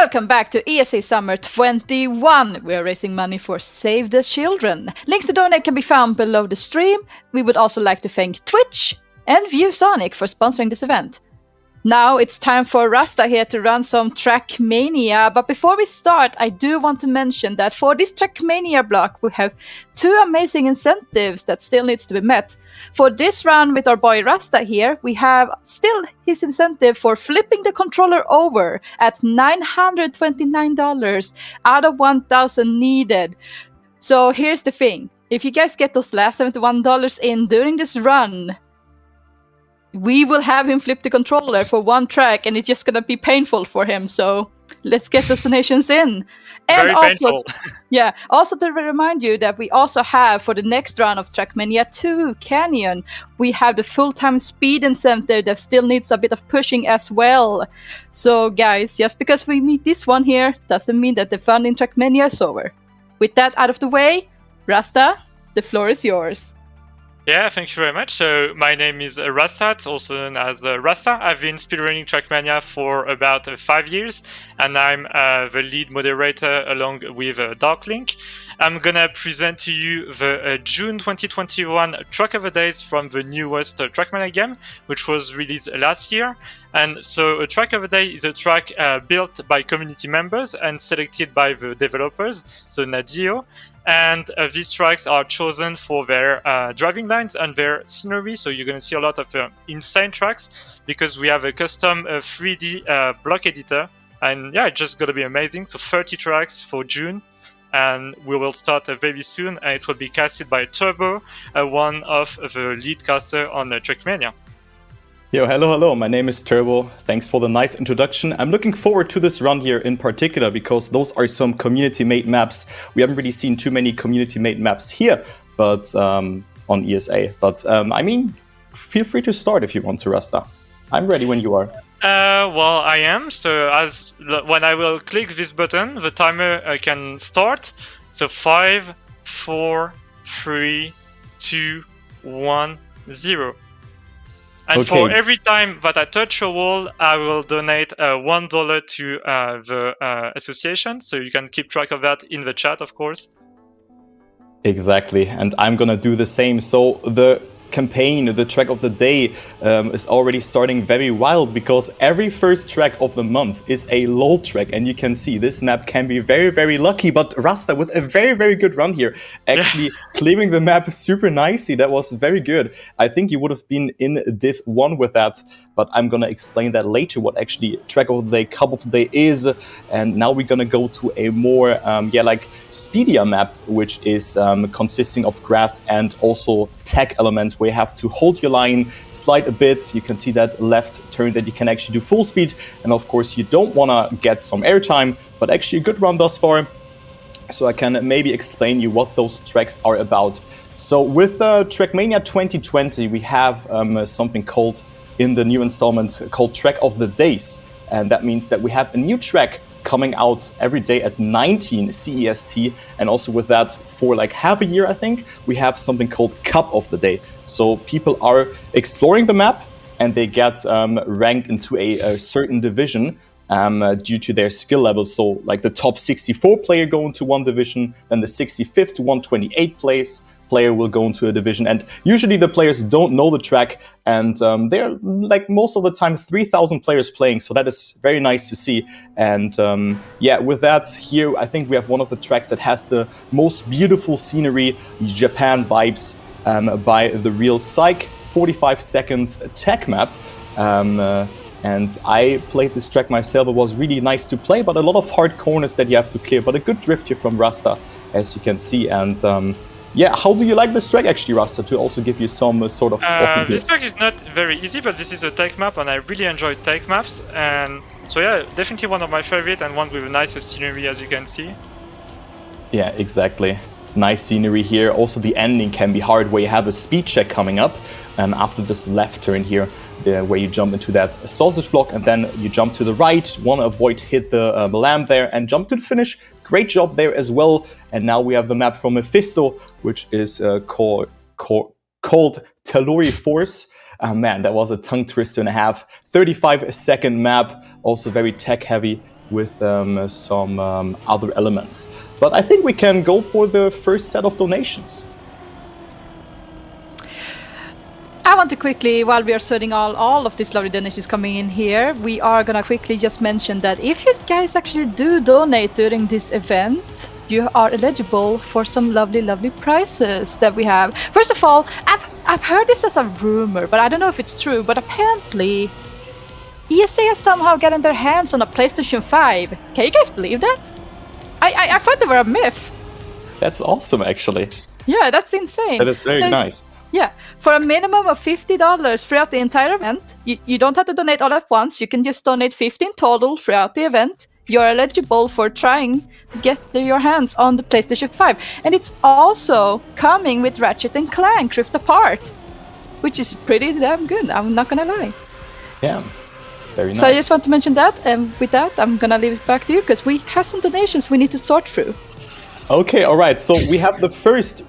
Welcome back to ESA Summer 21. We are raising money for Save the Children. Links to donate can be found below the stream. We would also like to thank Twitch and ViewSonic for sponsoring this event. Now it's time for Rasta here to run some Trackmania. But before we start, I do want to mention that for this Trackmania block, we have two amazing incentives that still needs to be met. For this run with our boy Rasta here, we have still his incentive for flipping the controller over at $929 out of 1,000 needed. So here's the thing. If you guys get those last $71 in during this run, we will have him flip the controller for one track, and it's just gonna be painful for him. So let's get those donations in. And very also, painful. Also to remind you that we also have for the next round of Trackmania 2 Canyon, we have the full-time speed incentive that still needs a bit of pushing as well. So guys, just because we meet this one here doesn't mean that the fun in Trackmania is over. With that out of the way, Rasta, the floor is yours. Yeah, thank you very much. So my name is Rastats, also known as Rasta. I've been speedrunning Trackmania for about 5 years, and I'm the lead moderator along with Darklink. I'm gonna present to you the June 2021 Track of the Days from the newest Trackmania game, which was released last year. And so a Track of the Day is a track built by community members and selected by the developers, so Nadio. And these tracks are chosen for their driving lines and their scenery. So you're going to see a lot of insane tracks because we have a custom 3D block editor. And yeah, it's just going to be amazing. So 30 tracks for June. And we will start very soon. And it will be casted by Turbo, one of the lead caster on Trackmania. Yo, hello, my name is Turbo. Thanks for the nice introduction. I'm looking forward to this run here in particular because those are some community-made maps. We haven't really seen too many community-made maps here, but on ESA. But I mean, feel free to start if you want to, Rasta. I'm ready when you are. Well, I am. So when I will click this button, the timer can start. So 5, 4, 3, 2, 1, 0. And okay. For every time that I touch a wall, I will donate $1 to the association. So you can keep track of that in the chat, of course. Exactly. And I'm going to do the same. So the campaign, the track of the day is already starting very wild because every first track of the month is a LOL track, and you can see this map can be very, very lucky. But Rasta with a very, very good run here, actually clearing the map super nicely. That was very good. I think you would have been in Div 1 with that, but I'm gonna explain that later what actually track of the day, cup of the day is. And now we're gonna go to a more like speedier map, which is consisting of grass and also tech elements where you have to hold your line, slide a bit. You can see that left turn that you can actually do full speed. And of course, you don't want to get some airtime, but actually a good run thus far. So I can maybe explain you what those tracks are about. So with Trackmania 2020, we have something called, in the new installment, called Track of the Days. And that means that we have a new track coming out every day at 19 CEST, and also with that, for like half a year, I think, we have something called Cup of the Day. So people are exploring the map, and they get ranked into a certain division due to their skill level. So like the top 64 player go into one division, then the 65th to 128 player will go into a division, and usually the players don't know the track, and they're like most of the time 3,000 players playing, so that is very nice to see. And with that, here I think we have one of the tracks that has the most beautiful scenery, Japan vibes, by the Real Psych, 45 seconds tech map. And I played this track myself. It was really nice to play, but a lot of hard corners that you have to clear, but a good drift here from Rasta, as you can see. And how do you like this track actually, Rasta, to also give you some sort of talking This track is not very easy, but this is a tech map, and I really enjoy tech maps. And so yeah, definitely one of my favorite, and one with the nicest scenery, as you can see. Yeah, exactly. Nice scenery here. Also the ending can be hard, where you have a speed check coming up after this left turn here, where you jump into that sausage block, and then you jump to the right, want to avoid hit the lamp there, and jump to the finish. Great job there as well. And now we have the map from Mephisto, which is called Telluri Force. Man, that was a tongue twister and a half. 35-second map, also very tech heavy with some other elements. But I think we can go for the first set of donations. I want to quickly, while we are studying all of these lovely donations coming in here, we are gonna quickly just mention that if you guys actually do donate during this event, you are eligible for some lovely prizes that we have. First of all, I've heard this as a rumor, but I don't know if it's true, but apparently ESA has somehow gotten their hands on a PlayStation 5. Can you guys believe that? I thought they were a myth. That's awesome, actually. Yeah, that's insane. That is very nice. Yeah, for a minimum of $50 throughout the entire event, you don't have to donate all at once. You can just donate $50 in total throughout the event. You're eligible for trying to get your hands on the PlayStation 5. And it's also coming with Ratchet & Clank Rift Apart, which is pretty damn good, I'm not gonna lie. Yeah, very nice. So I just want to mention that, and with that, I'm gonna leave it back to you, because we have some donations we need to sort through. Okay, all right. So we have the first,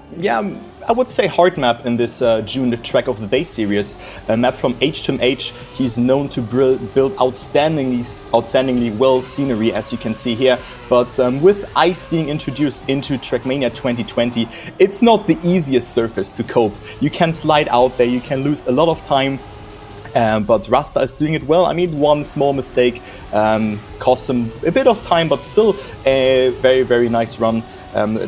I would say hard map in this June Track of the Day series. A map from H2H. He's known to build outstandingly well scenery, as you can see here. But with ice being introduced into Trackmania 2020, it's not the easiest surface to cope. You can slide out there, you can lose a lot of time. But Rastats is doing it well. I mean, one small mistake cost him a bit of time, but still a very nice run.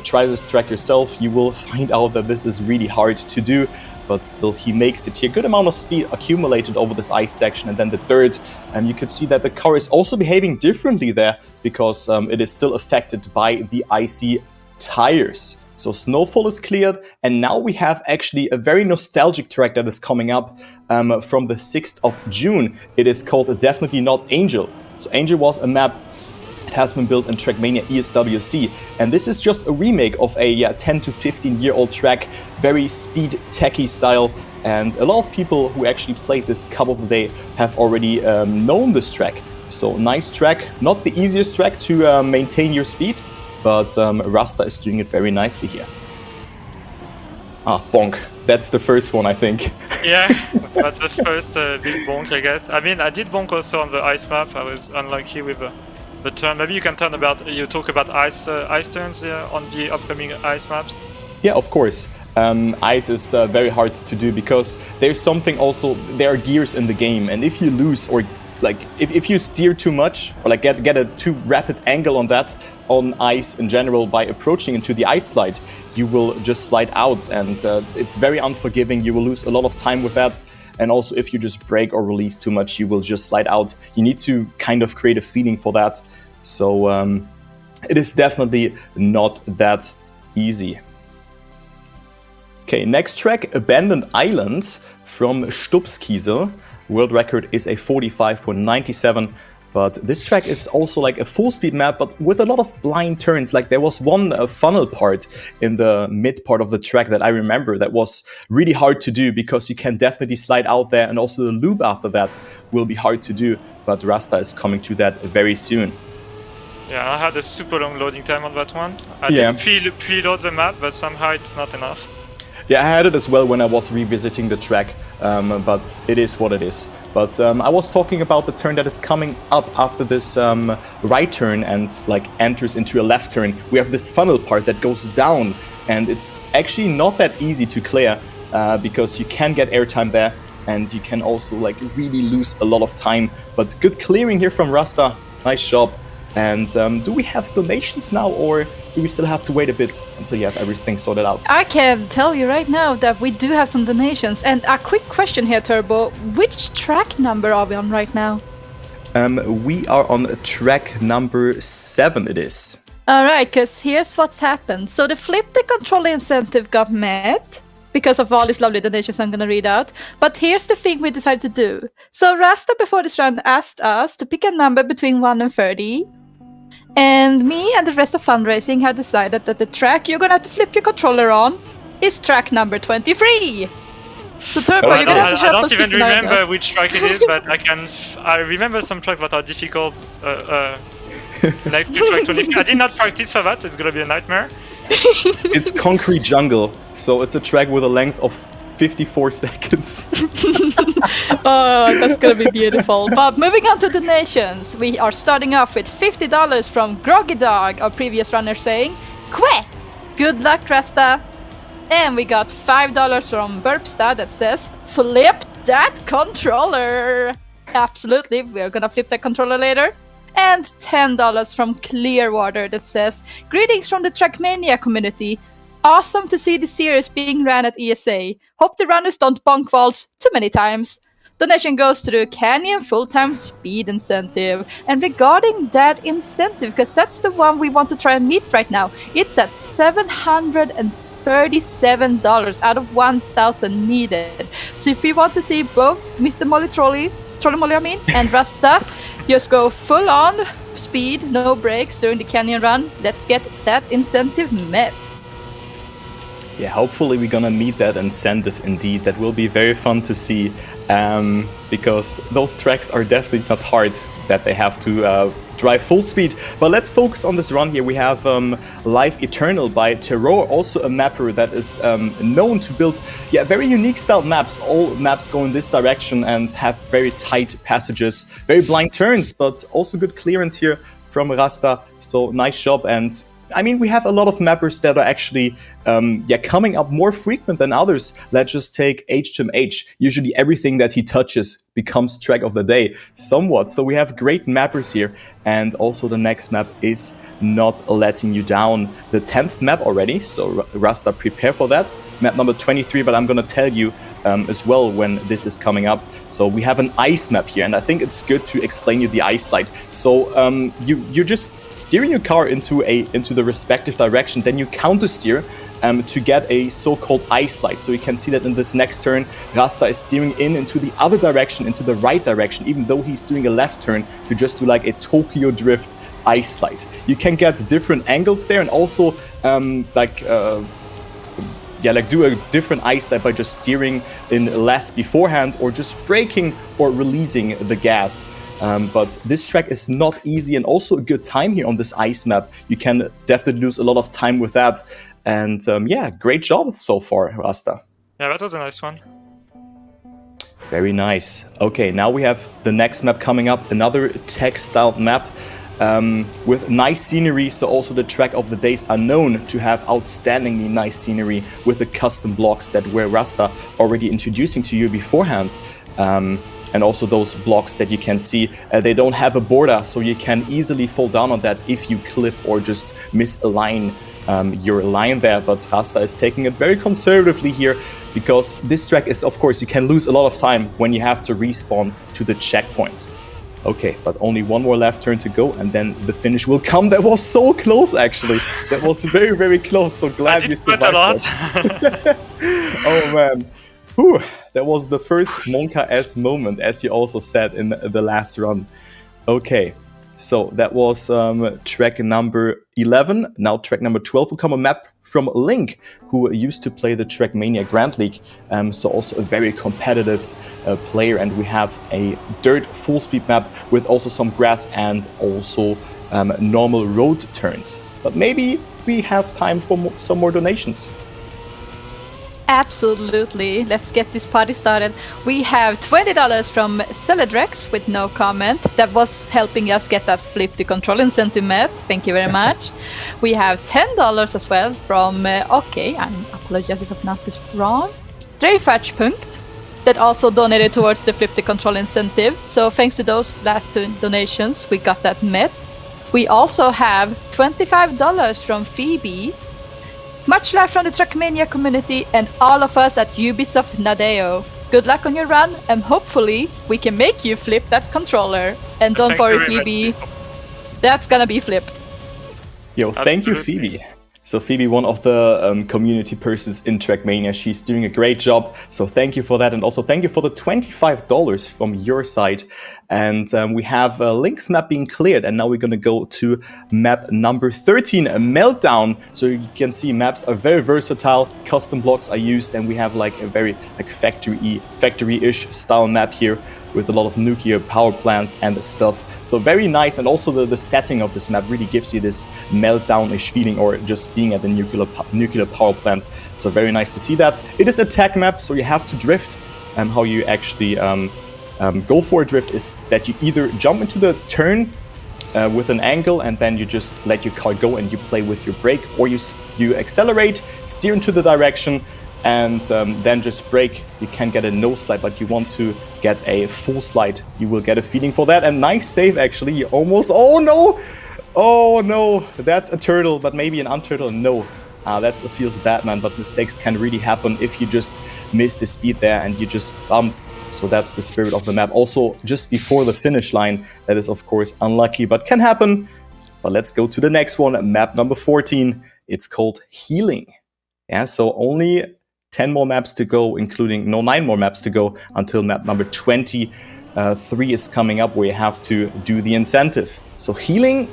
Try this track yourself. You will find out that this is really hard to do, but still he makes it here. Good amount of speed accumulated over this ice section, and then the dirt. You could see that the car is also behaving differently there because it is still affected by the icy tires. So snowfall is cleared, and now we have actually a very nostalgic track that is coming up from the 6th of June. It is called Definitely Not Angel. So Angel was a map that has been built in Trackmania ESWC, and this is just a remake of a 10 to 15-year-old track, very speed techie style. And a lot of people who actually played this Cup of the Day have already known this track. So nice track, not the easiest track to maintain your speed, but Rasta is doing it very nicely here. Bonk. That's the first one, I think. Yeah, that's the first big bonk, I guess. I mean, I did bonk also on the ice map. I was unlucky with the turn. Maybe you can talk about ice turns on the upcoming ice maps. Yeah, of course. Ice is very hard to do because there's something also, there are gears in the game, and if you lose or if you steer too much or get a too rapid angle on ice in general by approaching into the ice slide, you will just slide out, and it's very unforgiving. You will lose a lot of time with that, and also if you just brake or release too much, you will just slide out. You need to kind of create a feeling for that, so it is definitely not that easy. Okay, next track, Abandoned Island from Stubskiesel. World record is a 45.97, but this track is also like a full speed map, but with a lot of blind turns. Like there was one funnel part in the mid part of the track that I remember that was really hard to do because you can definitely slide out there, and also the loop after that will be hard to do, but Rasta is coming to that very soon. Yeah, I had a super long loading time on that one. I didn't preload the map, but somehow it's not enough. Yeah, I had it as well when I was revisiting the track, but it is what it is. But I was talking about the turn that is coming up after this right turn and enters into a left turn. We have this funnel part that goes down, and it's actually not that easy to clear because you can get airtime there, and you can also really lose a lot of time. But good clearing here from Rasta, nice job. And do we have donations now, or do we still have to wait a bit until you have everything sorted out? I can tell you right now that we do have some donations. And a quick question here, Turbo. Which track number are we on right now? We are on track number 7, it is. Alright, because here's what's happened. So the flip the controller incentive got met because of all these lovely donations I'm going to read out. But here's the thing we decided to do. So Rasta before this round asked us to pick a number between 1 and 30. And me and the rest of fundraising had decided that the track you're gonna have to flip your controller on is track number 23. So Turbo, you're gonna have to help us. I don't even remember which track it is, but I remember some tracks that are difficult. Next to track 23. I did not practice for that, so it's gonna be a nightmare. It's Concrete Jungle, so it's a track with a length of 54 seconds. Oh, that's gonna be beautiful. But moving on to donations, we are starting off with $50 from Groggy Dog, our previous runner, saying, "Quack! Good luck, Rasta." And we got $5 from Burpsta that says, "Flip that controller." Absolutely, we're gonna flip that controller later. And $10 from Clearwater that says, "Greetings from the Trackmania community. Awesome to see the series being ran at ESA. Hope the runners don't bonk walls too many times." Donation goes to the Canyon Full-Time Speed Incentive. And regarding that incentive, because that's the one we want to try and meet right now, it's at $737 out of 1,000 needed. So if you want to see both Mr. Molly and Rasta, just go full on speed, no breaks during the canyon run. Let's get that incentive met. Yeah, hopefully we're gonna meet that incentive indeed. That will be very fun to see, because those tracks are definitely not hard, that they have to drive full speed. But let's focus on this run here. We have Life Eternal by Terror, also a mapper that is known to build very unique style maps. All maps go in this direction and have very tight passages, very blind turns, but also good clearance here from Rasta. So nice job. And I mean, we have a lot of mappers that are actually coming up more frequent than others. Let's just take HMH. Usually everything that he touches becomes track of the day, somewhat. So we have great mappers here. And also the next map is Not Letting You Down. The 10th map already, so Rasta, prepare for that. Map number 23, but I'm gonna tell you as well when this is coming up. So we have an ice map here, and I think it's good to explain you the ice slide. So you're just steering your car into the respective direction, then you counter steer to get a so-called ice slide. So you can see that in this next turn, Rasta is steering into the other direction, into the right direction, even though he's doing a left turn to just do like a Tokyo drift ice slide. You can get different angles there, and also do a different ice slide by just steering in less beforehand, or just braking or releasing the gas. But this track is not easy, and also a good time here on this ice map. You can definitely lose a lot of time with that. And great job so far, Rasta. Yeah, that was a nice one. Very nice. Okay, now we have the next map coming up, another tech-styled map with nice scenery. So also the track of the days are known to have outstandingly nice scenery with the custom blocks that were Rasta already introducing to you beforehand. And also those blocks that you can see, they don't have a border, so you can easily fall down on that if you clip or just misalign your line there. But Rasta is taking it very conservatively here, because this track is, of course, you can lose a lot of time when you have to respawn to the checkpoints. Okay, but only one more left turn to go, and then the finish will come. That was so close, actually. That was very, very close. So glad you survived that. Oh man. Whew, that was the first Monka-S moment, as you also said in the last run. Okay, so that was track number 11. Now track number 12 will come a map from Link, who used to play the Trackmania Grand League. So also a very competitive player. And we have a dirt full speed map with also some grass and also normal road turns. But maybe we have time for some more donations. Absolutely. Let's get this party started. We have $20 from Celadrex with no comment. That was helping us get that flip to control incentive met. Thank you very much. We have $10 as well from, I apologize if I pronounced this wrong, Dreyfatchpunkt, that also donated towards the flip to control incentive. So thanks to those last two donations, we got that met. We also have $25 from Phoebe. Much love from the Trackmania community and all of us at Ubisoft Nadeo. Good luck on your run, and hopefully we can make you flip that controller. And don't worry, Phoebe, that's gonna be flipped. Yo, thank you, Phoebe. So Phoebe, one of the community persons in Trackmania, she's doing a great job. So thank you for that. And also thank you for the $25 from your side. And we have Link's map being cleared. And now we're going to go to map number 13, a Meltdown. So you can see maps are very versatile. Custom blocks are used. And we have like a very like factory-ish style map here. with a lot of nuclear power plants and stuff. So very nice, and also the setting of this map really gives you this meltdown-ish feeling, or just being at the nuclear power plant. So very nice to see that. It is a tech map, so you have to drift. How you actually go for a drift is that you either jump into the turn with an angle, and then you just let your car go and you play with your brake, or you accelerate, steer into the direction, and then just brake. You can get a no slide, but you want to get a full slide. You will get a feeling for that. And nice save, actually. You almost... Oh no! That's a turtle, but maybe an unturtle. No. That feels bad, man, but mistakes can really happen if you just miss the speed there and you just bump. So that's the spirit of the map. Also, just before the finish line, that is, of course, unlucky, but can happen. But let's go to the next one, map number 14. It's called Healing. Yeah, so only 10 more maps to go, including 9 more maps to go until map number 23 is coming up, where you have to do the incentive. So Healing,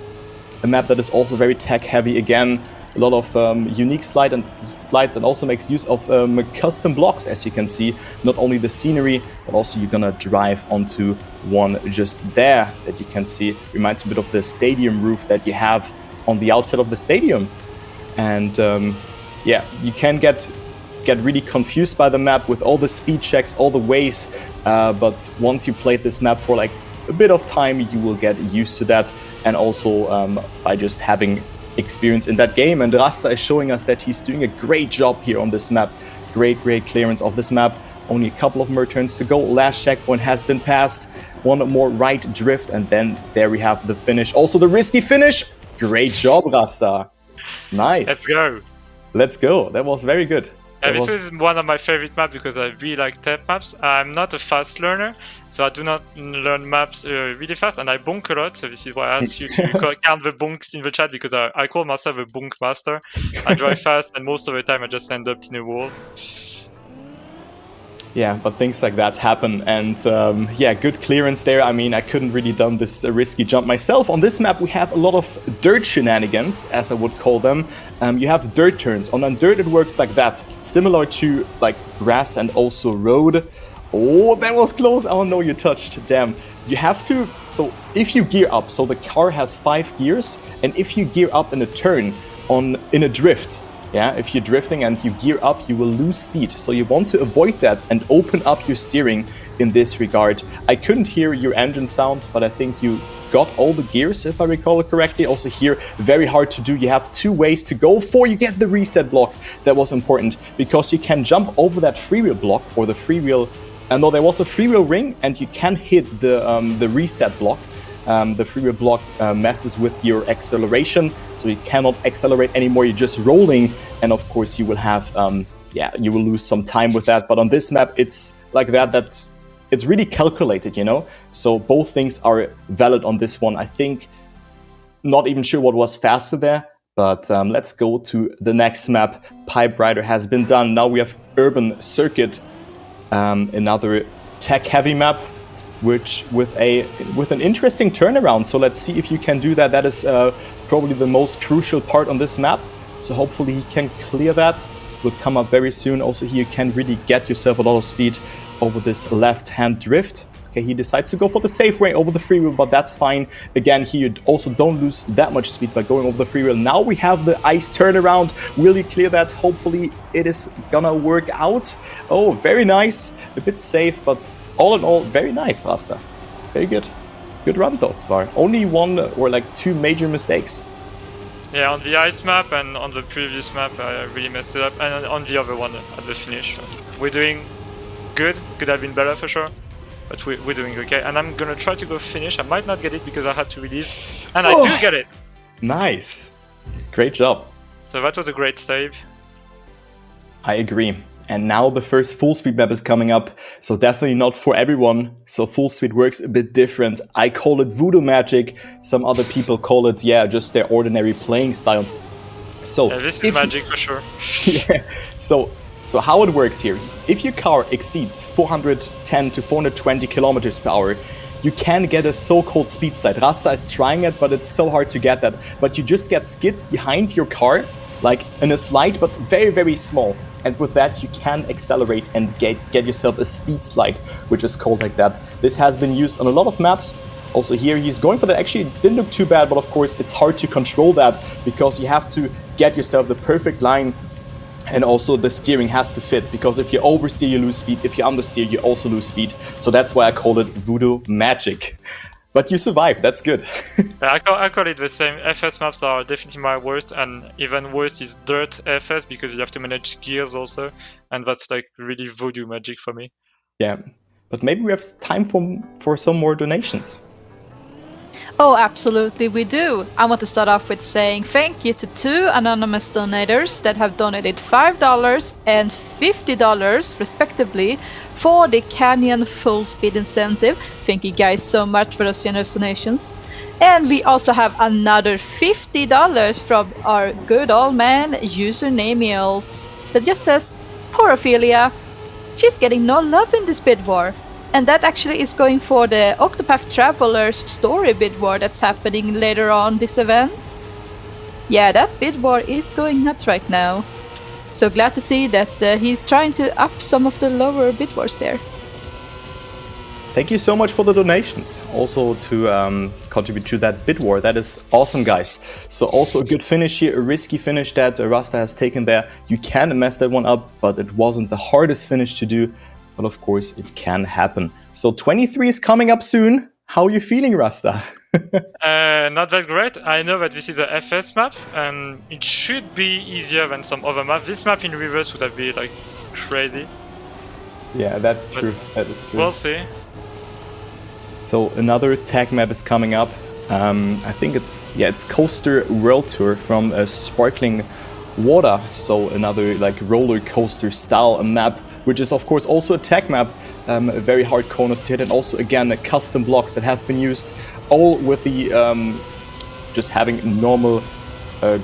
a map that is also very tech heavy again. A lot of unique slides, and also makes use of custom blocks, as you can see. Not only the scenery, but also you're gonna drive onto one just there that you can see. Reminds me a bit of the stadium roof that you have on the outside of the stadium. And yeah, you can get really confused by the map with all the speed checks, all the ways. But once you played this map for like a bit of time, you will get used to that. And also by just having experience in that game. And Rasta is showing us that he's doing a great job here on this map. Great clearance of this map. Only a couple of more turns to go. Last checkpoint has been passed. One more right drift, and then there we have the finish. Also the risky finish. Great job, Rasta. Nice. Let's go. That was very good. Yeah, this is one of my favorite maps because I really like tech maps. I'm not a fast learner, so I do not learn maps really fast, and I bonk a lot. So this is why I asked you to count the bonks in the chat, because I call myself a bonk master. I drive fast, and most of the time I just end up in a wall. Yeah, but things like that happen, and yeah, good clearance there. I mean, I couldn't really done this risky jump myself. On this map, we have a lot of dirt shenanigans, as I would call them. You have dirt turns. On dirt, it works like that, similar to like grass and also road. Oh, that was close. Oh no, you touched. Damn. You have to. So if you gear up, so the car has 5 gears, and if you gear up in a turn in a drift. Yeah, if you're drifting and you gear up, you will lose speed. So you want to avoid that and open up your steering in this regard. I couldn't hear your engine sound, but I think you got all the gears, if I recall it correctly. Also here, very hard to do. You have 2 ways to go for. You get the reset block. That was important because you can jump over that freewheel block, or the freewheel. No, there was a freewheel ring, and you can hit the reset block. The freewheel block messes with your acceleration, so you cannot accelerate anymore. You're just rolling, and of course you will have, you will lose some time with that. But on this map, it's like that. It's really calculated, you know. So both things are valid on this one. I think, not even sure what was faster there, but let's go to the next map. Pipe Rider has been done. Now we have Urban Circuit, another tech-heavy map, which with an interesting turnaround. So let's see if you can do that. That is probably the most crucial part on this map. So hopefully he can clear that. Will come up very soon. Also here you can really get yourself a lot of speed over this left-hand drift. Okay, he decides to go for the safe way over the freewheel, but that's fine. Again, here you also don't lose that much speed by going over the freewheel. Now we have the ice turnaround. Will you clear that? Hopefully it is gonna work out. Oh, very nice. A bit safe, but all in all, very nice, Rasta. Very good. Good run thus far. Only 1 or like 2 major mistakes. Yeah, on the ice map and on the previous map, I really messed it up. And on the other one at the finish. We're doing good. Could have been better for sure. But we're doing okay. And I'm gonna try to go finish. I might not get it because I had to release. And I do get it! Nice. Great job. So that was a great save. I agree. And now the first full speed map is coming up, so definitely not for everyone. So full speed works a bit different. I call it voodoo magic. Some other people call it, just their ordinary playing style. So yeah, this is magic for sure. Yeah. So how it works here? If your car exceeds 410 to 420 kilometers per hour, you can get a so-called speed slide. Rasta is trying it, but it's so hard to get that. But you just get skids behind your car, like in a slide, but very, very small. and with that you can accelerate and get yourself a speed slide, which is called like that. This has been used on a lot of maps. Also here he's going for that. Actually, it didn't look too bad, but of course it's hard to control that because you have to get yourself the perfect line, and also the steering has to fit, because if you oversteer you lose speed, if you understeer you also lose speed. So that's why I call it voodoo magic. But you survived, that's good. I call it the same. FS maps are definitely my worst, and even worse is dirt FS, because you have to manage gears also, and that's like really voodoo magic for me. Yeah, but maybe we have time for some more donations. Oh, absolutely, we do. I want to start off with saying thank you to 2 anonymous donators that have donated $5 and $50 respectively for the Canyon Full Speed Incentive. Thank you guys so much for those generous donations. And we also have another $50 from our good old man, username that just says, "Poor Ophelia, she's getting no love in this bid war." And that actually is going for the Octopath Traveler's story bid war that's happening later on this event. Yeah, that bid war is going nuts right now. So glad to see that he's trying to up some of the lower bid wars there. Thank you so much for the donations. Also to contribute to that bid war. That is awesome, guys. So also a good finish here, a risky finish that Rasta has taken there. You can mess that one up, but it wasn't the hardest finish to do. But of course, it can happen. So 23 is coming up soon. How are you feeling, Rasta? Not that great. I know that this is a FS map, and it should be easier than some other maps. This map in reverse would have been like crazy. Yeah, that's true. That is true. We'll see. So another tag map is coming up. I think it's Coaster World Tour from Sparkling Water. So another like roller coaster style map, which is of course also a tag map, very hard corners to hit, and also again custom blocks that have been used, all with the just having normal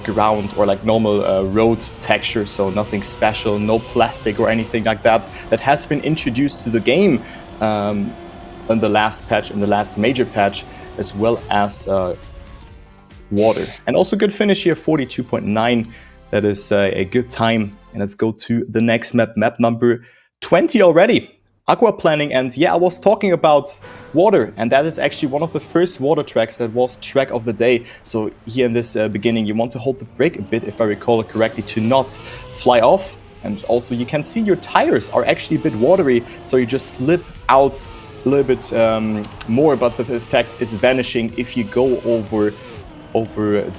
ground or like normal road texture, so nothing special, no plastic or anything like that. That has been introduced to the game in the last patch, in the last major patch, as well as water. And also good finish here, 42.9. That is a good time. And let's go to the next map, map number 20 already. Aquaplaning, and yeah, I was talking about water, and that is actually one of the first water tracks that was track of the day. So here in this beginning, you want to hold the brake a bit, if I recall it correctly, to not fly off. And also you can see your tires are actually a bit watery, so you just slip out a little bit more, but the effect is vanishing if you go over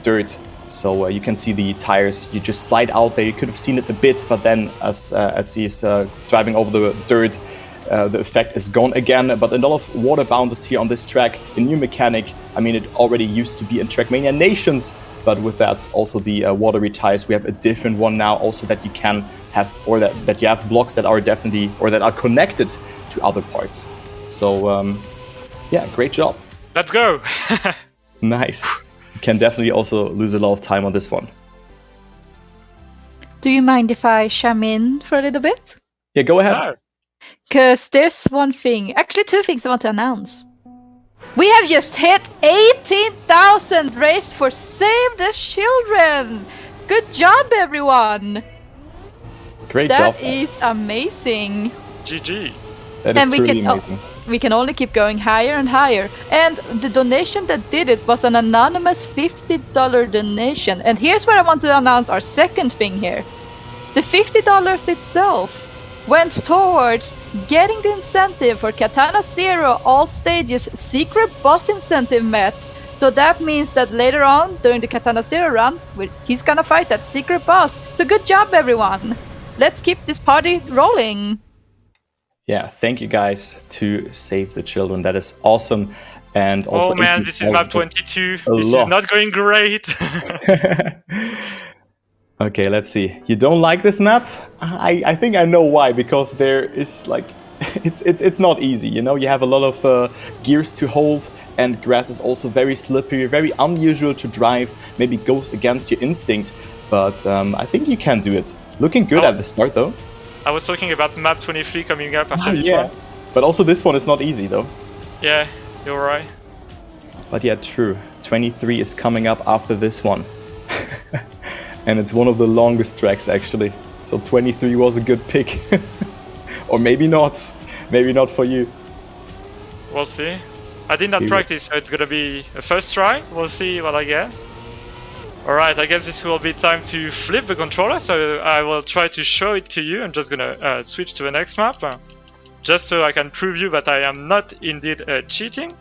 dirt. So you can see the tires, you just slide out there. You could have seen it a bit, but then as he's driving over the dirt, the effect is gone again. But a lot of water bounces here on this track. A new mechanic. I mean, it already used to be in Trackmania Nations, but with that, also the watery tires, we have a different one now. Also that you can have, or that you have blocks that are definitely, or that are connected to other parts. So yeah, great job. Let's go. Nice. You can definitely also lose a lot of time on this one. Do you mind if I chime in for a little bit? Yeah, go ahead. No. Because there's one thing, actually 2 things I want to announce. We have just hit 18,000 raised for Save the Children. Good job, everyone. Great job. That is amazing. GG. That is truly amazing. We can only keep going higher and higher. And the donation that did it was an anonymous $50 donation. And here's where I want to announce our second thing here. The $50 itself went towards getting the incentive for Katana Zero All Stages Secret Boss Incentive met. So that means that later on, during the Katana Zero run, he's gonna fight that secret boss. So good job, everyone. Let's keep this party rolling. Yeah, thank you guys to Save the Children. That is awesome. And also, oh man, this is map 22. This is not going great. Okay, let's see. You don't like this map? I think I know why. Because there is like, it's not easy. You know, you have a lot of gears to hold, and grass is also very slippery, very unusual to drive. Maybe goes against your instinct, but I think you can do it. Looking good at the start though. I was talking about map 23 coming up after this one. But also this one is not easy though. Yeah, you're right. But yeah, true. 23 is coming up after this one. And it's one of the longest tracks actually. So 23 was a good pick. Or maybe not. Maybe not for you. We'll see. I did not practice, so it's gonna be a first try. We'll see what I get. Alright, I guess this will be time to flip the controller, so I will try to show it to you. I'm just gonna switch to the next map, just so I can prove you that I am not indeed cheating.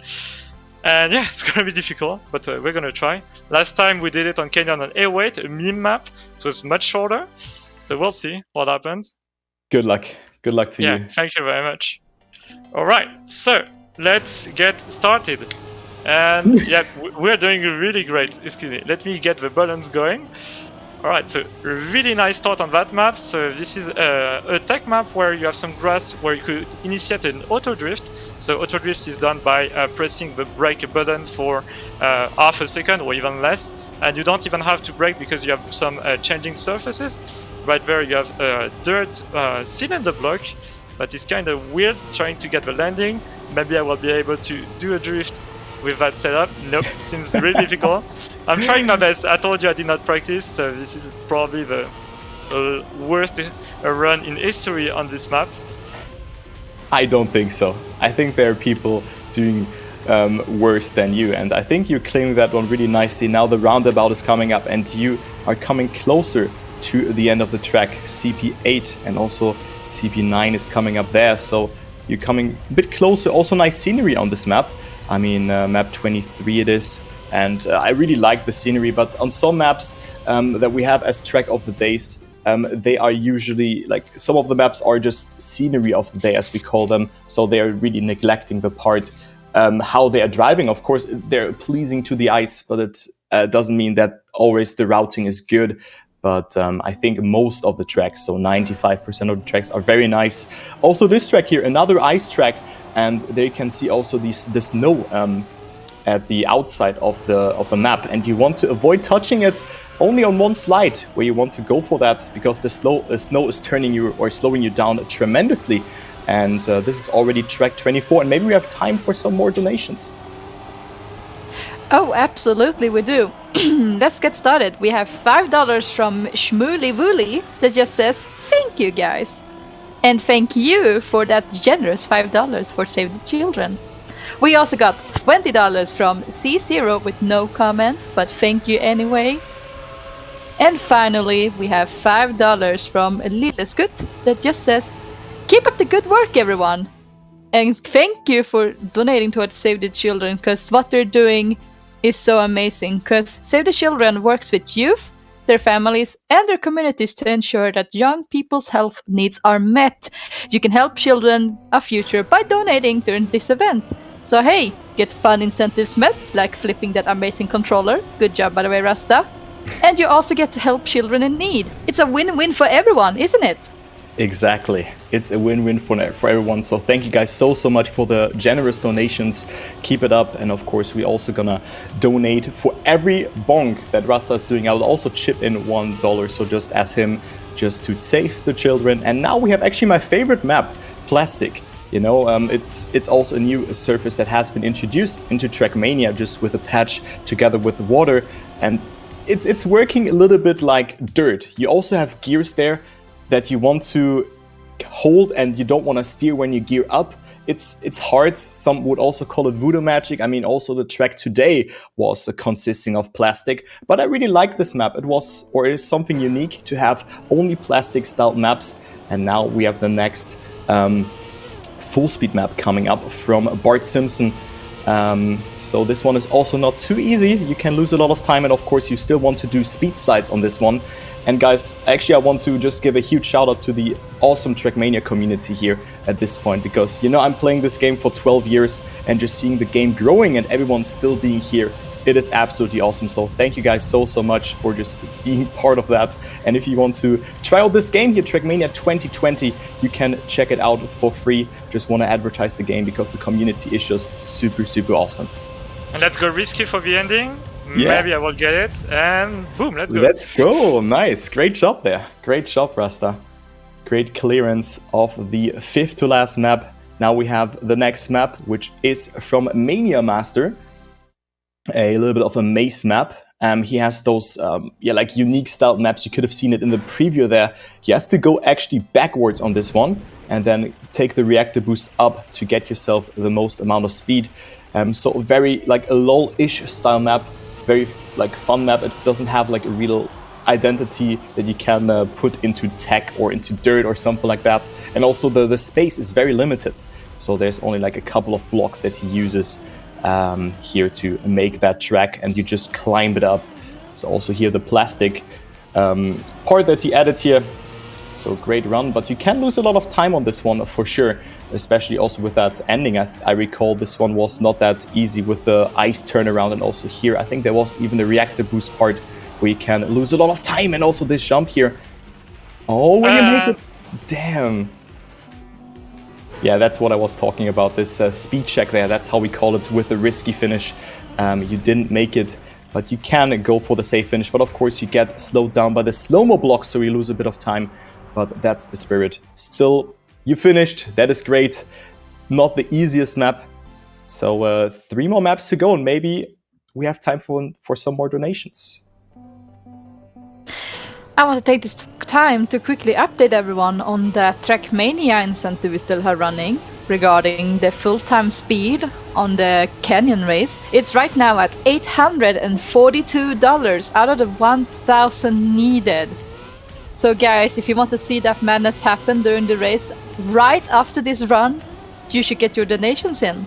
And yeah, it's gonna be difficult, but we're gonna try. Last time we did it on Canyon on A8, a meme map. It was much shorter, so we'll see what happens. Good luck. Good luck to you. Yeah, thank you very much. Alright, so let's get started. And yeah, we're doing really great. Excuse me, let me get the balance going. Alright, so really nice start on that map. So this is a tech map where you have some grass where you could initiate an auto drift. So auto drift is done by pressing the brake button for half a second or even less. And you don't even have to brake because you have some changing surfaces. Right there you have a dirt cylinder block. But it's kind of weird trying to get the landing. Maybe I will be able to do a drift with that setup. Nope, seems really difficult. I'm trying my best. I told you I did not practice, so this is probably the worst run in history on this map. I don't think so. I think there are people doing worse than you, and I think you're clearing that one really nicely. Now the roundabout is coming up and you are coming closer to the end of the track. CP8 and also CP9 is coming up there, so you're coming a bit closer. Also nice scenery on this map. I mean, map 23 it is, and I really like the scenery, but on some maps that we have as track of the days, they are usually, like, some of the maps are just scenery of the day, as we call them, so they are really neglecting the part how they are driving. Of course, they're pleasing to the eyes, but it doesn't mean that always the routing is good. But I think most of the tracks, so 95% of the tracks, are very nice. Also this track here, another ice track, and there you can see also the snow at the outside of the map. And you want to avoid touching it only on one slide, where you want to go for that, because the snow is turning you or slowing you down tremendously. And this is already track 24, and maybe we have time for some more donations. Oh, absolutely we do. Let's get started. We have $5 from Shmooly Wooly that just says, "Thank you guys." And thank you for that generous $5 for Save the Children. We also got $20 from C0 with no comment, but thank you anyway. And finally, we have $5 from Lilleskutt that just says, "Keep up the good work, everyone." And thank you for donating towards Save the Children, because what they're doing is so amazing, because Save the Children works with youth, their families, and their communities to ensure that young people's health needs are met. You can help children a future by donating during this event. So hey, get fun incentives met, like flipping that amazing controller. Good job, by the way, Rasta. And you also get to help children in need. It's a win-win for everyone, isn't it? Exactly. It's a win-win for everyone. So thank you guys so much for the generous donations. Keep it up. And of course, we're also gonna donate for every bonk that Rasta is doing. I will also chip in $1. So just ask him just to save the children. And now we have actually my favorite map, Plastic. You know, it's also a new surface that has been introduced into Trackmania, just with a patch together with water. And it's working a little bit like dirt. You also have gears there that you want to hold, and you don't want to steer when you gear up. It's hard. Some would also call it voodoo magic. I mean, also the track today was consisting of plastic, but I really like this map. It is something unique to have only plastic style maps. And now we have the next full speed map coming up from Bart Simpson. So this one is also not too easy. You can lose a lot of time, and of course you still want to do speed slides on this one. And guys, actually I want to just give a huge shout out to the awesome Trackmania community here at this point, because, you know, I'm playing this game for 12 years and just seeing the game growing and everyone still being here, it is absolutely awesome. So thank you guys so much for just being part of that. And if you want to try out this game here, Trackmania 2020, you can check it out for free. Just want to advertise the game because the community is just super awesome. And let's go risky for the ending. Yeah. Maybe I will get it, and boom, let's go. Let's go. Nice. Great job there. Great job, Rasta. Great clearance of the 5th to last map. Now we have the next map, which is from Mania Master. A little bit of a maze map. He has those like unique style maps. You could have seen it in the preview there. You have to go actually backwards on this one and then take the reactor boost up to get yourself the most amount of speed. So very like a LOL-ish style map, very like fun map. It doesn't have like a real identity that you can put into tech or into dirt or something like that. And also the space is very limited. So there's only like a couple of blocks that he uses here to make that track, and you just climb it up. So also here the plastic part that he added here. So great run, but you can lose a lot of time on this one for sure, especially also with that ending. I recall this one was not that easy with the ice turnaround, and also here I think there was even the reactor boost part where you can lose a lot of time, and also this jump here. Oh, when you make it, damn. Yeah, that's what I was talking about, this speed check there. That's how we call it with the risky finish. You didn't make it, but you can go for the safe finish. But of course, you get slowed down by the slow-mo blocks, so you lose a bit of time. But that's the spirit. Still, you finished. That is great. Not the easiest map. So 3 more maps to go, and maybe we have time for some more donations. I want to take this time to quickly update everyone on the Trackmania incentive we still have running regarding the full-time speed on the Canyon race. It's right now at $842 out of the 1,000 needed. So guys, if you want to see that madness happen during the race right after this run, you should get your donations in.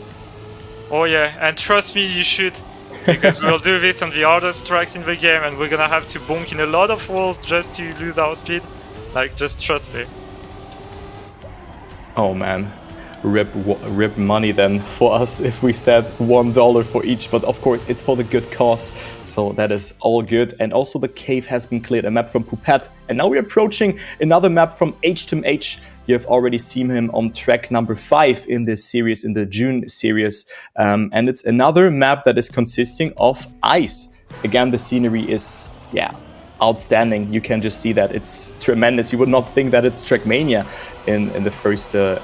Oh yeah, and trust me, you should. Because we'll do this on the hardest tracks in the game, and we're gonna have to bonk in a lot of walls just to lose our speed. Like, just trust me. Oh man, rip money then for us if we said $1 for each, but of course it's for the good cause, so that is all good. And also the cave has been cleared, a map from Poupette, and now we're approaching another map from H2H. You have already seen him on track number 5 in this series, in the June series. And it's another map that is consisting of ice. Again, the scenery is, yeah, outstanding. You can just see that it's tremendous. You would not think that it's Trackmania in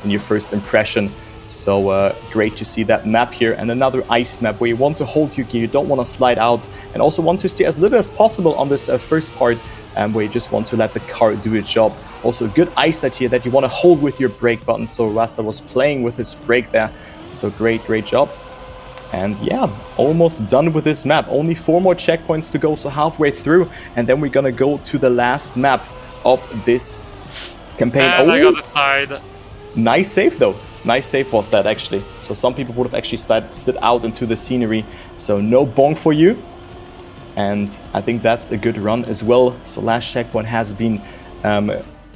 your first impression. So great to see that map here, and another ice map where you want to hold your gear, you don't want to slide out, and also want to stay as little as possible on this first part, where you just want to let the car do its job. Also good ice set here that you want to hold with your brake button, so Rasta was playing with his brake there. So great job. And yeah, almost done with this map. Only 4 more checkpoints to go, so halfway through, and then we're gonna go to the last map of this campaign. And I got the side. Nice save though. Nice save was that actually. So some people would have actually slid out into the scenery. So no bonk for you. And I think that's a good run as well. So last checkpoint has been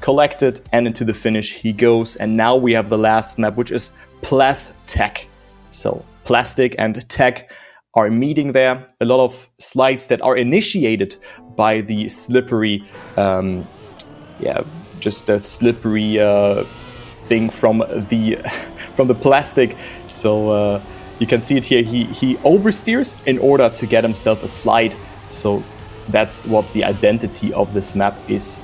collected, and into the finish he goes. And now we have the last map, which is Plastic. So plastic and tech are meeting there. A lot of slides that are initiated by the slippery, just a slippery thing from the plastic. So you can see it here. He oversteers in order to get himself a slide. So that's what the identity of this map is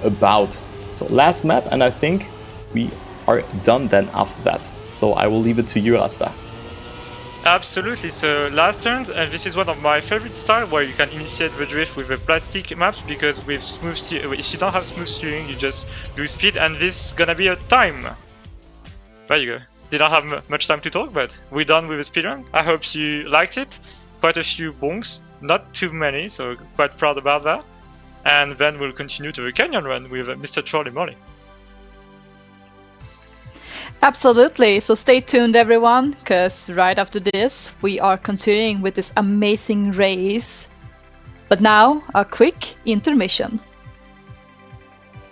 about. So last map, and I think we are done then after that. So I will leave it to you, Rasta. Absolutely. So last turns, and this is one of my favorite styles where you can initiate the drift with a plastic map, because with smooth if you don't have smooth steering, you just lose speed, and this is gonna be a time. There you go. Didn't have much time to talk, but we're done with the speedrun. I hope you liked it. Quite a few bonks, not too many, so quite proud about that. And then we'll continue to the canyon run with Mr. Trolley Molly. Absolutely, so stay tuned everyone, because right after this we are continuing with this amazing race. But now, a quick intermission.